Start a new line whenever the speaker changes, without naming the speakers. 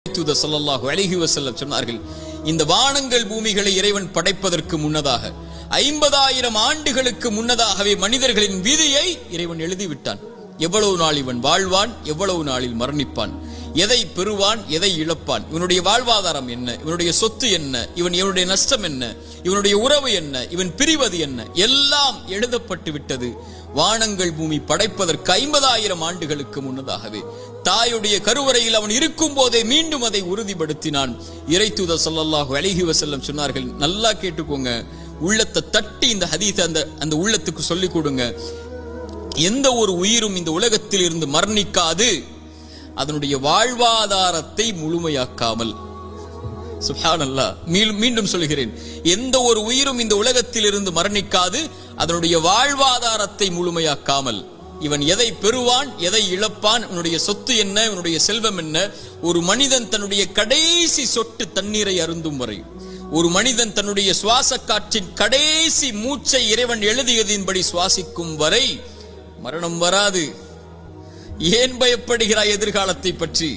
தூதர் ஸல்லல்லாஹு அலைஹி வஸல்லம் சொன்னார்கள், இந்த வானங்கள் பூமிகளை இறைவன் படைப்பதற்கு முன்னதாக 50,000 ஆண்டுகளுக்கு முன்னதாகவே மனிதர்களின் விதியை இறைவன் எழுதிவிட்டான். எவ்வளவு நாள் இவன் வாழ்வான், எவ்வளவு நாளில் மரணிப்பான், எதை பெறுவான், எதை இழப்பான், இவனுடைய வாழ்வாதாரம் என்ன, இவனுடைய சொத்து என்ன, இவனுடைய நஷ்டம் என்ன, இவனுடைய உறவு என்ன, இவன் பிரிவது என்ன, எல்லாம் எழுதப்பட்டு விட்டது. வானங்கள் பூமி படைப்பதற்கு 50,000 ஆண்டுகளுக்கு முன்னதாகவே தாயுடைய கருவறையில் அவன் இருக்கும் போதே மீண்டும் அதை உறுதிப்படுத்தினான். இறை தூதர் ஸல்லல்லாஹு அலைஹி வஸல்லம் சொன்னார்கள், நல்லா கேட்டுக்கோங்க, உள்ளத்தை தட்டி இந்த ஹதீஸை அந்த உள்ளத்துக்கு சொல்லிக் கொடுங்க. எந்த ஒரு உயிரும் இந்த உலகத்தில் இருந்து மரணிக்காது அதனுடைய வாழ்வாதாரத்தை முழுமையாக்காமல். சுப்ஹானல்லாஹ், மீண்டும் சொல்கிறேன், எந்த ஒரு உயிரும் இந்த உலகத்தில் இருந்து மரணிக்காது அதனுடைய வாழ்வாதாரத்தை முழுமையாக்காமல். இவன் எதை பெறுவான், எதை இழப்பான், இவனுடைய சொத்து என்ன, இவனுடைய செல்வம் என்ன, ஒரு மனிதன் தன்னுடைய கடைசி சொட்டு தண்ணீரை அருந்தும் வரை, ஒரு மனிதன் தன்னுடைய சுவாச காற்றின் கடைசி மூச்சை இறைவன் எழுதியதின்படி சுவாசிக்கும் வரை மரணம் வராது. ஏன் பயப்படுகிறாய் எதிர்காலத்தை பற்றி?